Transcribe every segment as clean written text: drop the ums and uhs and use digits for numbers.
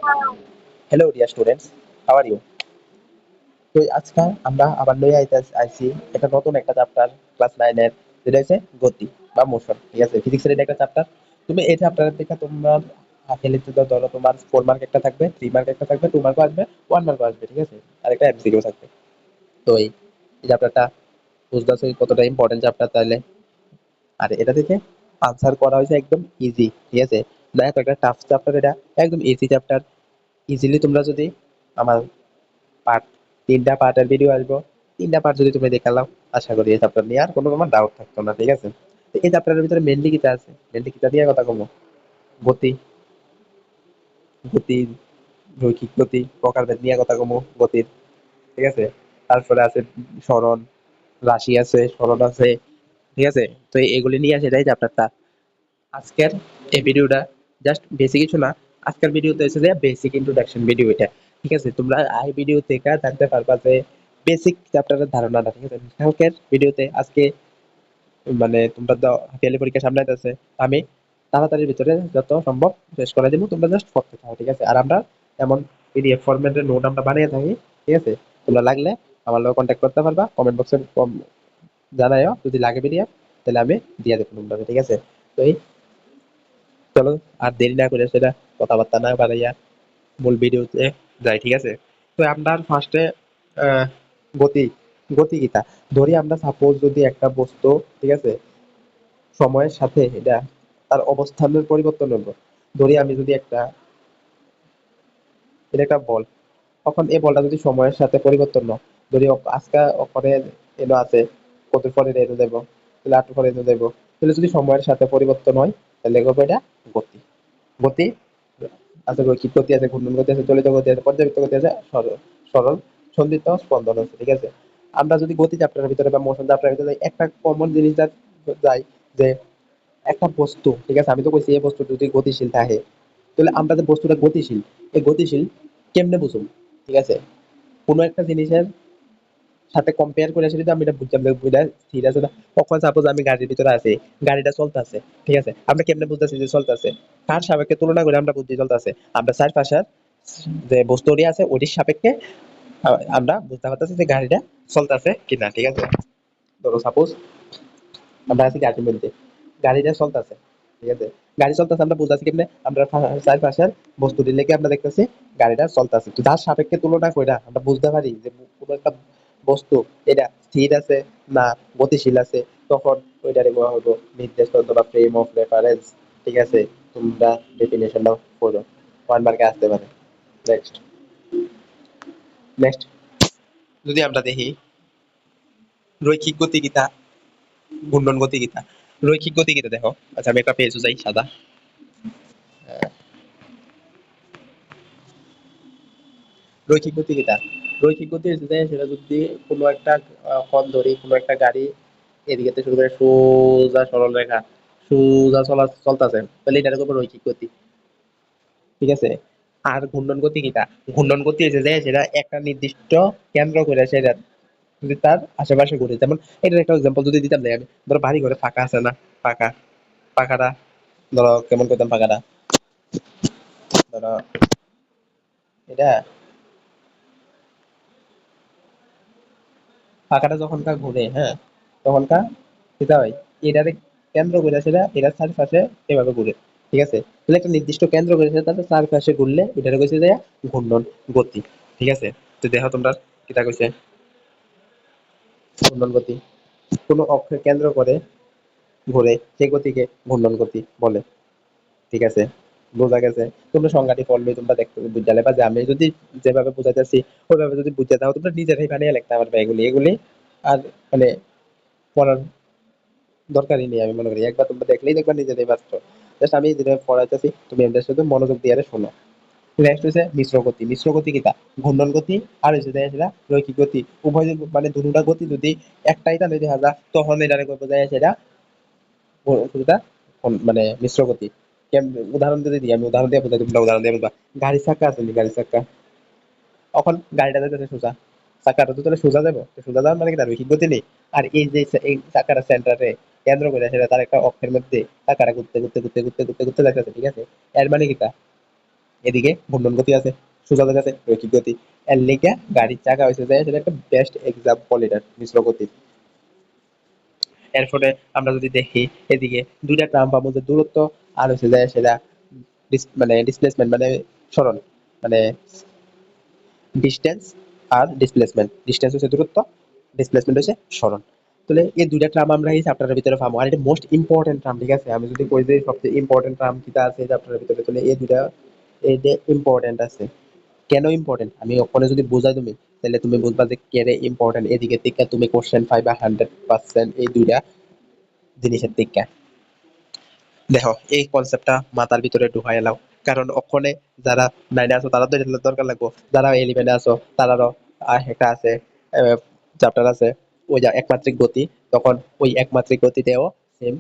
Hello, dear students. How are you? তো আজকে আমরা আবার লই আইছি এটা নতুন একটা চ্যাপ্টার ক্লাস 9 এর যেটা হচ্ছে গতি বা মোশন। ঠিক আছে? ফিজিক্সের এটা একটা চ্যাপ্টার। তুমি এই চ্যাপ্টারের থেকে তোমার হাতে লিখতে ধরো তোমার 4 মার্ক একটা থাকবে, 3 মার্ক একটা থাকবে, 2 মার্কও আসবে, 1 মার্কও আসবে। ঠিক আছে? আর একটা এমসিকিউ থাকবে। তো এই চ্যাপ্টারটা বুঝতেছো কতটা ইম্পর্টেন্ট চ্যাপ্টার তাহলে। আর এটা থেকে আনসার করা হয়েছে একদম ইজি। ঠিক আছে? না এত একটা টাফ চ্যাপ্টার, এটা একদম ইজি চ্যাপ্টার। ইজিলি তোমরা যদি আমার পার্ট 3টা পার্টের ভিডিও আসবো, 3টা পার্ট যদি তুমি দেখে নাও, আশা করি এই চ্যাপ্টার নিয়ে আর কোনো তোমার ডাউট থাকতো না। ঠিক আছে? তো এই চ্যাপ্টারের ভিতরে মেইনলি কিটা আছে, মেইনলি কিটা দিয়ে কথা কমো, গতি, গতি, রৈখিক গতি, প্রকারভেদ নিয়ে কথা কমো গতির। ঠিক আছে? তারপরে আছে সরণ, রাশি আছে, সরণ আছে। ঠিক আছে? তো এগুলি নিয়ে আসে এটাই চ্যাপ্টারটা। আজকের এই ভিডিওটা জাস্ট বেশি কিছু না। আজকের ভিডিওতে এসে যে বেসিক ইন্ট্রোডাকশন ভিডিও এটা। ঠিক আছে? তোমরা এই ভিডিও থেকে জানতে পারবা যে বেসিক চ্যাপ্টারের ধারণাটা। ঠিক আছে? কালকের ভিডিওতে আজকে মানে তোমরা হাতিয়ালি পরীক্ষা সামনে আছে, আমি তাড়াতাড়ির ভিতরে যত সম্ভব শেষ করে দিব, তোমরা জাস্ট পড়তে থাকো। ঠিক আছে? আর আমরা এমন পিডিএফ ফরম্যাটের নোট আমরা বানিয়ে থাকি। ঠিক আছে? তোমরা লাগলে আমার লোক কন্ট্যাক্ট করতে পারবা, কমেন্ট বক্সে জানাইও যদি লাগে পিডিএফ, তাহলে আমি দিয়ে দেবো তোমরা। ঠিক আছে? তো এই চলো আর দেরি না করে সেটা কথাবার্তা না বাড়াইয়া মূল ভিডিওতে যাই। ঠিক আছে? তো আমরা ফার্স্টে গতি, গতি কিতা ধরি আমরা সাপোজ যদি একটা বস্তু, ঠিক আছে, সময়ের সাথে এটা তার অবস্থানের পরিবর্তন হলো। ধরি আমি যদি একটা, এটা একটা বল, তখন এই বলটা যদি সময়ের সাথে পরিবর্তন হয়, ধরি আজকে ওখানে এলো আছে, কত পরে এনে দেবো, তাহলে আটু পরে এনে দেবো, তাহলে যদি সময়ের সাথে পরিবর্তন হয় তাহলে হবে এটা গতি। গতি আছে, রৈখিক গতি আছে, ঘূর্ণন গতি আছে, চলিত গতি আছে, পর্যাবৃত্ত গতি আছে, সরল সন্ধিত স্পন্দন আছে। ঠিক আছে? আমরা যদি গতি চ্যাপ্টারের ভিতরে বা মোশন চ্যাপ্টারের ভিতরে একটা কমন জিনিস যাই, যে একটা বস্তু, ঠিক আছে, আমি তো কইছি এই বস্তু যদি গতিশীল থাকে, তাহলে আমরা যে বস্তুটা গতিশীল, এই গতিশীল কেমনে বুঝুম? ঠিক আছে? কোনো একটা জিনিসের সাথে কম্পেয়ার করে আসলে আমি এটা বুঝলাম যে বুঝা স্থির আছে না। কখন সাপোজ আমি গাড়ির ভিতরে আছি, গাড়িটা চলতেছে। ঠিক আছে? আমরা কেমনে বুঝতেছি যে চলতেছে? কার সাপেক্ষে তুলনা করে আমরা বুঝতে চলতেছে? আমরা চারপাশের যে বস্তুটি আছে ওটির সাপেক্ষে আমরা বুঝতে পারতেছি যে গাড়িটা চলতেছে কিনা। ঠিক আছে? ধরো সাপোজ আমরা আছি গাড়ির মধ্যে, গাড়িটা চলতেছে। ঠিক আছে? গাড়ি চলতেছে আমরা বুঝতেছি কেমনে? আমরা চারপাশের বস্তুটি লেগে আমরা দেখতেছি গাড়িটা চলতেছে। তো তার সাপেক্ষে তুলনা কইরা আমরা বুঝতে পারি যে কোনো একটা বস্তু এটা স্থির আছে না গতিশীল আছে, তখন ওইটারে বলা হলো নির্দেশ বা ফ্রেম অফ রেফারেন্স। ঠিক আছে? তোমরা ডেফিনেশনটা পড়ো, 1 মার্কে আসতে পারে। নেক্সট, নেক্সট যদি আমরা দেখি রৈখিক গতি কিতা, ঘূর্ণন গতি কিতা। রৈখিক গতি কিতা দেখো। আচ্ছা আমি একটা পেজও যাই সাদা। রৈখিক গতি কিতা, রৈখিক গতি হচ্ছে যে সেটা যদি কোনো একটা পথ ধরি, কোনো একটা গাড়ি এদিকে থেকে শুরু করে সোজা সরল রেখা সোজা চলতেছে, তাহলে এটার উপর রৈখিক গতি। ঠিক আছে? আর ঘূর্ণন গতি কিটা, ঘূর্ণন গতি হচ্ছে যে সেটা একটা নির্দিষ্ট কেন্দ্র করে সেটা যদি তার আশেপাশে ঘুরে, যেমন এটার একটা এক্সাম্পল যদি দিতাম দেখ আমি, ধরো বাড়ি ঘরে ফাঁকা আছে না, ফাঁকা, পাখাটা ধরো কেমন করতাম, পাখাটা ধরো এটা, পাখাটা যখনকার ঘুরে, হ্যাঁ, তখনকার সেটা হয় এটারে কেন্দ্র করে সেটা এটার চারপাশে এভাবে ঘুরে। ঠিক আছে? তাহলে একটা নির্দিষ্ট কেন্দ্র করে সেটা তার চারপাশে ঘুরলে এটারে কইছে যে ঘূর্ণন গতি। ঠিক আছে? তো দেখো তোমরা কিটা কইছে ঘূর্ণন গতি, কোনো অক্ষের কেন্দ্র করে ঘুরে সেই গতিকে ঘূর্ণন গতি বলে। ঠিক আছে? বোঝা গেছে? তোমরা সংজ্ঞাটি পড়লে তোমরা দেখতে বুঝালে বা যে আমি যদি যেভাবে বুঝাইতেছি ওইভাবে যদি বুঝতে দাও, তোমরা নিজেরাই বানিয়ে লিখতে পারবে এগুলি এগুলি। আর মানে পড়ার দরকারই নেই, আমি মনে করি একবার তোমরা দেখলেই দেখবা নিজেরাই পারছ। জাস্ট আমি যেটা পড়াইতেছি তুমি এদের সাথে মনোযোগ দিয়ে শোনো। নেক্সট হচ্ছে মিশ্র গতি। মিশ্র গতি কিটা, ঘূর্ণন গতি আর হচ্ছে যে সেটা রৈখিক গতি, উভয় মানে দুটা গতি যদি একটাই টানে দেখা যায় তখন এটা করবো যায় সেটা সেটা মানে মিশ্র গতি। উদাহরণ যদি দিই, আমি উদাহরণ দিয়ে বোঝাই, তোমরা উদাহরণ দিয়ে বুঝবা। গাড়ি চাক্কা আছে নি, গাড়ি চাক্কা, এখন গাড়িটা যাইতেছে সোজা, চাকাটা তো তাহলে সোজা যাবো, তো সোজা যাওয়ার মানে কি তার রৈখিক গতি নেই। আর এই যে এই চাকাটা সেন্টারে কেন্দ্র করে সেটা তার একটা অক্ষের মধ্যে চাকাটা ঘুরতে ঘুরতে ঘুরতে ঘুরতে ঘুরতে ঘুরতে যাইতেছে। ঠিক আছে? এর মানে কি তা এদিকে ঘূর্ণন গতি আছে, সোজা জায়গা আছে রৈখিক গতি। এর লিগে গাড়ির চাকা হয়েছে যে সেটা একটা বেস্ট এক্সাম্পল এটা মিশ্র গতির। এরপরে আমরা যদি দেখি এদিকে দুইটা টার্ম পাবো, যে দূরত্ব আর হচ্ছে যে সেটা মানে ডিসপ্লেসমেন্ট মানে সরণ, মানে ডিস্টেন্স আর ডিসপ্লেসমেন্ট। ডিস্টেন্স হচ্ছে দূরত্ব, ডিসপ্লেসমেন্ট হচ্ছে সরণ। তাহলে এই দুইটা টার্ম আমরা এই চ্যাপ্টারের ভিতরে পাবো। আর এটা মোস্ট ইম্পর্টেন্ট টার্ম, ঠিক আছে? আমি যদি কই যে সবচেয়ে ইম্পর্টেন্ট টার্ম কিটা আছে এই চ্যাপ্টারের ভিতরে, তাহলে এই দুইটা এইটা ইম্পর্টেন্ট আছে। কেন ইম্পর্টেন্ট আমি ওখানে যদি বোঝাই তুমি, তাহলে তুমি বুঝবা যে কেন ইম্পর্টেন্ট। এদিকে থেকে তুমি কোশ্চেন পাইবা 100% এই দুইটা জিনিসের দিকে। দেখো এই কনসেপ্টটা মাথার ভিতরে ঢুকাই এলাও, কারণ ওখানে যারা 9 আছো তারা তো এটা দরকার লাগবো, যারা 11 আছো তারারও একটা আছে চ্যাপ্টার আছে ওই যা একমাত্রিক গতি, তখন ওই একমাত্রিক গতিতেও সেম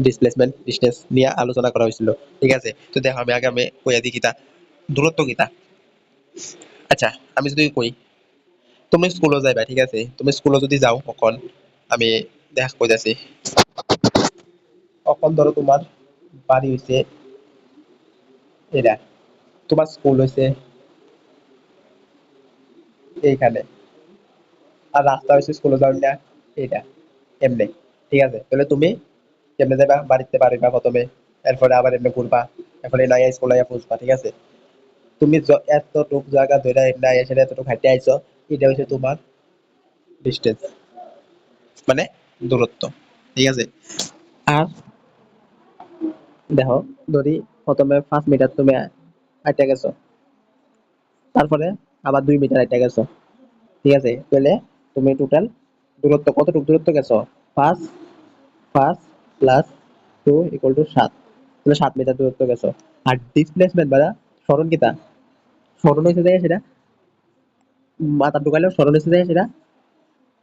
ডিসপ্লেসমেন্ট ডিসটেন্স নিয়ে আলোচনা করা হয়েছিল, ঠিক আছে? তো দেখো আমি আগে আমি কইয়া দিই কিতা দূরত্ব কিতা। আচ্ছা আমি যদি কই তুমি স্কুলে যাইবা, ঠিক আছে? তুমি স্কুলে যদি যাও তখন আমি দেখ কইতাছি, তখন ধরো তোমার বাড়ি হইছে এরা, তোমার স্কুল হইছে এইখানে, আর রাস্তা হইছে স্কুলে যাওয়ার না এইটা এমনি, ঠিক আছে? তাহলে তুমি কেমনে যাবা? বাড়িতে পারিবা প্রথমে, এরপরে আবার এমনি ঘুরবা, এরপরে নাই স্কুলে পৌঁছবা, ঠিক আছে? তুমি এতটুক জায়গা ধরে নাই এসে এতটুক হাঁটে আইছো, এটা হচ্ছে তোমার ডিস্টেন্স, মানে দূরত্ব, ঠিক আছে? আর দেখো ধরি প্রথমে 5 মিটার তুমি হাঁটে গেছো, তারপরে আবার 2 মিটার হাঁটে গেছো, ঠিক আছে? তাহলে তুমি টোটাল দূরত্ব কতটুকু দূরত্ব গেছো? 5 5 প্লাস 2 = 7, তাহলে 7 মিটার দূরত্ব গেছো। আর ডিসপ্লেসমেন্ট বা সরণ কিতা, সরণ হয়েছে যায় সেটা মাথা ঢুকাইলেও সরণ হয়েছে যায় সেটা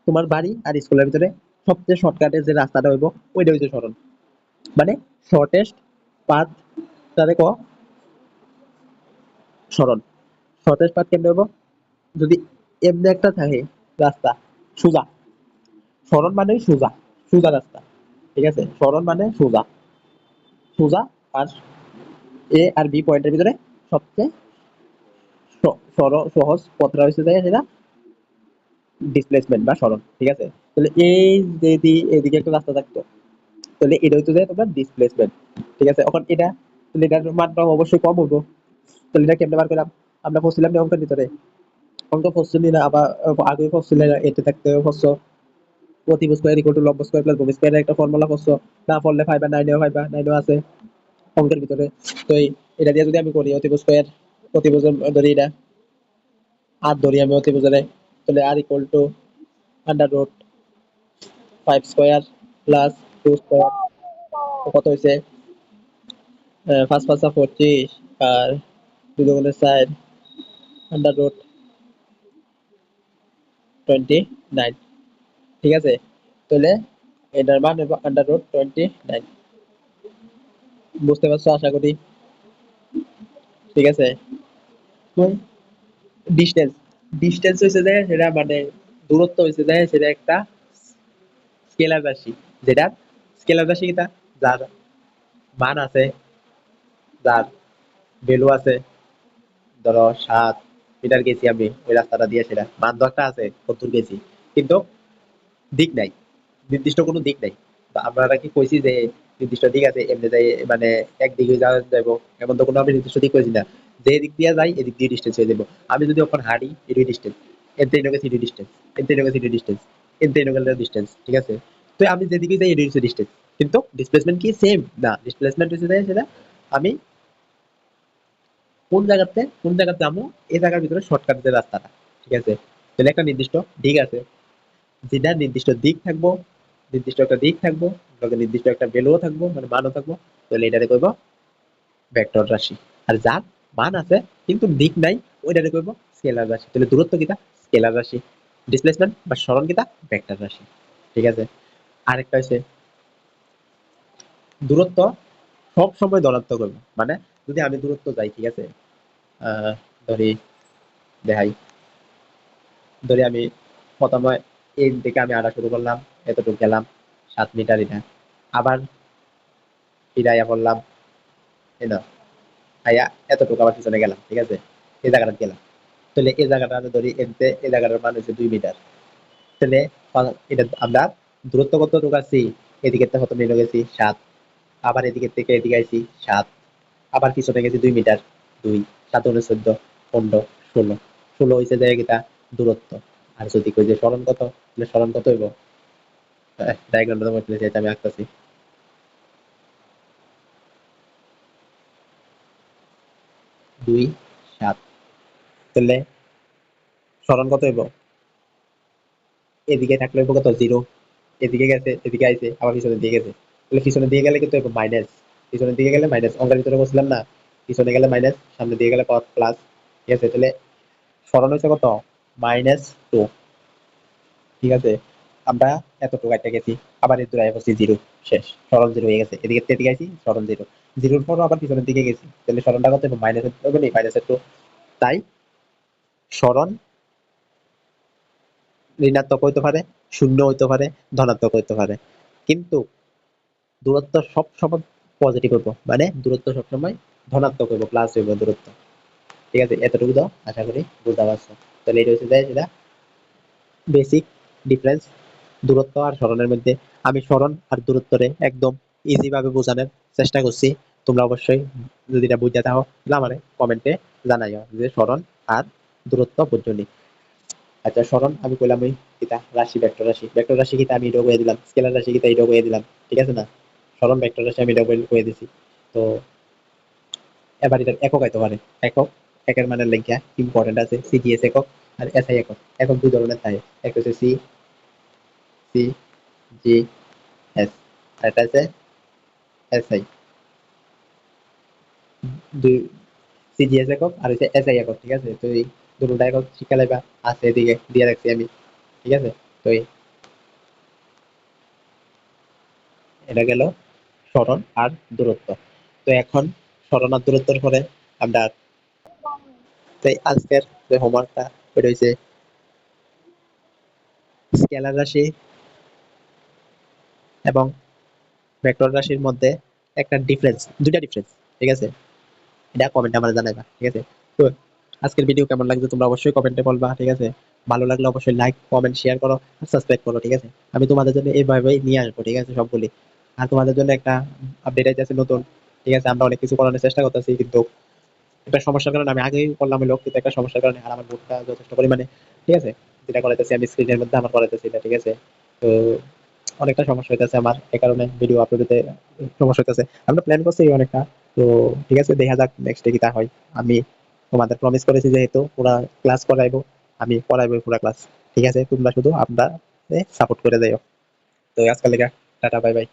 তোমার বাড়ি আর স্কুলের ভিতরে সবচেয়ে শর্টকাটের যে রাস্তাটা হইব ওইটা হচ্ছে সরণ, মানে শর্টেস্ট পাথ তারে ক সরণ। শর্টেস্ট পাথ কেমনে হইব? যদি এমনি একটা থাকে রাস্তা সোজা, সরণ মানে সোজা, সোজা রাস্তা, ঠিক আছে? সরণ মানে সোজা, সোজা। আর এ আর বি পয়েন্টের ভিতরে সবচেয়ে সহজ পথটা হচ্ছে যে সেটা ডিসপ্লেসমেন্ট বা সরণ, ঠিক আছে? তাহলে এই যদি এদিকে একটা রাস্তা থাকতো, তাহলে এটা হইতো যে তোমার ডিসপ্লেসমেন্ট, ঠিক আছে? এখন এটা তাহলে এটার মানটা অবশ্যই কম হইব। তাহলে এটা কেমনে বার করলাম? আমরা পড়ছিলাম না অঙ্কের ভিতরে, অঙ্ক পড়ছিলি না আবার আগে পড়ছিলে না, এতে থাকতে পড়ছো অতিভুজ স্কয়ার ইকুয়াল টু লম্ব স্কয়ার প্লাস ভূমি স্কয়ারের একটা ফর্মুলা পড়ছো, না পড়লে পাইবা, 9 আছে অঙ্কের ভিতরে। তো এটা দিয়ে যদি আমি করি অতিভুজ স্কয়ার, অতিভুজের ধরি এটা আর ধরি আমি অতিভুজের, তাহলে আর equal to √5 square plus 2 square, কত হয়েছে? 5 5 25 আর 2 × 4 √29, ঠিক আছে? তাহলে এটার মান হবে √29, বুঝতে পারছো আশা করি, ঠিক আছে? ডিস্টেন্স, ডিস্টেন্স হয়েছে যে সেটা মানে দূরত্ব হয়েছে যে সেটা একটা স্কেলার রাশি, যেটা স্কেলার রাশি কিটা যার মান আছে, যার ভ্যালু আছে, ধরো 7 মিটার গেছি আমি ওই রাস্তাটা দিয়ে, সেটা মান তো একটা আছে কত দূর গেছি, কিন্তু দিক নাই, নির্দিষ্ট কোনো দিক নাই। তো আপনারা কি কইছি যে নির্দিষ্ট দিক আছে এমনি যাই মানে একদিকে যাবো, এমন তো কোনো আমি নির্দিষ্ট দিক কইছি না, যে দিক দিয়ে যাই এদিক দিয়ে ডিস্টেন্স হয়ে যাবো। আমি যদি ওখানে হাঁটি এটাই ডিস্টেন্স, এর থেকে সিটি ডিস্টেন্স, এর থেকে সিটি ডিস্টেন্স, এর থেকে ডিস্টেন্স, ঠিক আছে? তো আমি যেদিকে যাই এটাই হচ্ছে ডিস্টেন্স, কিন্তু ডিসপ্লেসমেন্ট কি সেম না? ডিসপ্লেসমেন্ট হচ্ছে সেটা আমি কোন জায়গাতে যাবো এই জায়গার ভিতরে শর্টকাট যে রাস্তাটা, ঠিক আছে? তাহলে একটা নির্দিষ্ট দিক আছে, যেটা নির্দিষ্ট দিক থাকবো, নির্দিষ্ট একটা দিক থাকবো, নির্দিষ্ট একটা ভ্যালুও থাকবো মানে মানও থাকবো, তাহলে এটারে কইব ভেক্টর রাশি। আর যার মান আছে কিন্তু দিক নাই ওইটারে কইব স্কেলার রাশি। তাহলে দূরত্ব কিটা স্কেলার রাশি, ডিসপ্লেসমেন্ট বা সরণ কিটা ভেক্টর রাশি, ঠিক আছে? আরেকটা হচ্ছে দূরত্ব সব সময় ধনাত্মক হইব, মানে যদি আমি দূরত্ব যাই, ঠিক আছে? আহ ধরি দেখাই, ধরি আমি প্রথমে এই দিকে আমি আড়া শুরু করলাম, এতটুকু গেলাম 7 মিটার, এটা আবার ফিরাইয়া পড়লাম, তাই না? আইয়া এতটুকু আবার পিছনে গেলাম, ঠিক আছে, এই জায়গাটা গেলাম। তাহলে এই জায়গাটা আমি ধরি এতে, এই জায়গাটার মান হচ্ছে 2 মিটার। তাহলে এটা আমরা দূরত্ব কতটুকু আছি, এদিকে কত মিলে গেছি 7, আবার এদিকে থেকে এদিকে আইছি 7, আবার পিছনে গেছি 2 মিটার, 2 7 গুণে 14, 15, 16, 16 হয়েছে জায়গাটা দূরত্ব। আর যদি কই যে সরণ কত, তাহলে সরণ কত হইব, ডায়াগ্রামটা তোমার আমি আঁকতেছি। 2 7, তাহলে সরণ কত হইব, এদিকে থাকলে হইব কত 0, এদিকে গেছে এদিকে আইছে আবার পিছনের দিকে গেছে, তাহলে পিছনের দিকে গেলে কিন্তু হইব মাইনাস, পিছনের দিকে গেলে মাইনাস, অঙ্কের ভিতরে বলছিলাম না পিছনে গেলে মাইনাস, সামনে দিয়ে গেলে প্লাস, ঠিক আছে। তাহলে সরণ হয়েছে কত, -2, ঠিক আছে। আমরা এতটুকু একটা গেছি, আবার এর দূরে বসছি 0, শেষ, সরণ 0 হয়ে গেছে, এদিকে এদিকে আইছি সরণ 0, 0-র পরও আবার পিছনের দিকে গেছি, তাহলে সরণটা কত মাইনাস হবে নি, -2। তাই সরণ ঋণাত্মক হইতে পারে, শূন্য হইতে পারে, ধনাত্মক হইতে পারে, কিন্তু দূরত্ব সব সময় পজিটিভ হইব, মানে দূরত্ব সবসময় ধনাত্মক হইব, প্লাস হইব দূরত্ব, ঠিক আছে। এতটুকু তো আশা করি বুঝতে পারছো। তাহলে এটা হচ্ছে যেটা বেসিক ডিফারেন্স দূরত্ব আর সরণের মধ্যে। আমি সরণ আর দূরত্বরে একদম ইজি ভাবে বোঝানোর চেষ্টা করছি। তোমরা অবশ্যই যদি এটা বুঝতে থাকো তাহলে আমারে কমেন্টে জানাইও যে সরণ আর দূরত্ব বুঝছনি। আচ্ছা, সরণ আমি কইলাম ওই কিতা রাশি, ভেক্টর রাশি, ভেক্টর রাশি কিতা আমি এটাও কইয়া দিলাম, স্কেলার রাশি কিতা এটাও কইয়া দিলাম, ঠিক আছে না। সরণ ভেক্টর রাশি আমি এটাও কইয়া দিছি। তো এবার এটার একক আইতে পারে, একক, একের মানের লেখা ইম্পর্টেন্ট আছে, সিজিএস একক আর এসআই একক। একক দুই ধরনের থাকে, একটা হচ্ছে সি সি জি এস, আর একটা আছে এসআই। দুই সিজিএস একক আর হচ্ছে এসআই একক, ঠিক আছে। তো এই দুটোটা একক শিক্ষা লাইবা আছে, এদিকে দিয়ে রাখছি আমি, ঠিক আছে। তো এটা গেল সরণ আর দূরত্ব। তো এখন সরণ আর দূরত্বের পরে আমরা আজকের যে হোমওয়ার্কটা ওইটা হচ্ছে স্কেলার রাশি এবং ভেক্টর রাশির মধ্যে একটা ডিফারেন্স, দুইটা ডিফারেন্স, ঠিক আছে। এটা কমেন্টে আমার জানাইবা, ঠিক আছে। তো আজকের ভিডিও কেমন লাগছে তোমরা অবশ্যই কমেন্টে বলবা, ঠিক আছে। ভালো লাগলে অবশ্যই লাইক কমেন্ট শেয়ার করো আর সাবস্ক্রাইব করো, ঠিক আছে। আমি তোমাদের জন্য এইভাবেই নিয়ে আসবো, ঠিক আছে, সবগুলি। আর তোমাদের জন্য একটা আপডেট আছে নতুন, ঠিক আছে। আমরা অনেক কিছু করানোর চেষ্টা করতেছি, কিন্তু একটা সমস্যার কারণে আমি আগেই করলাম হলো, কিন্তু একটা সমস্যার কারণে আর আমার বোর্ডটা যথেষ্ট পরিমাণে, ঠিক আছে, যেটা করাইতেছি আমি স্ক্রিনের মধ্যে আমার করাইতেছি এটা, ঠিক আছে। তো অনেকটা সমস্যা হইতেছে আমার, এই কারণে ভিডিও আপলোড দিতে সমস্যা হইতেছে। আমরা প্ল্যান করছি অনেকটা, তো ঠিক আছে, দেখা যাক নেক্সটে কি তা হয়। আমি তোমাদের প্রমিস করেছি যেহেতু পুরা ক্লাস করাইবো, আমি করাইবো পুরা ক্লাস, ঠিক আছে। তোমরা শুধু আমরা সাপোর্ট করে যাইও। তো আজকাল লেখা টাটা, বাই বাই।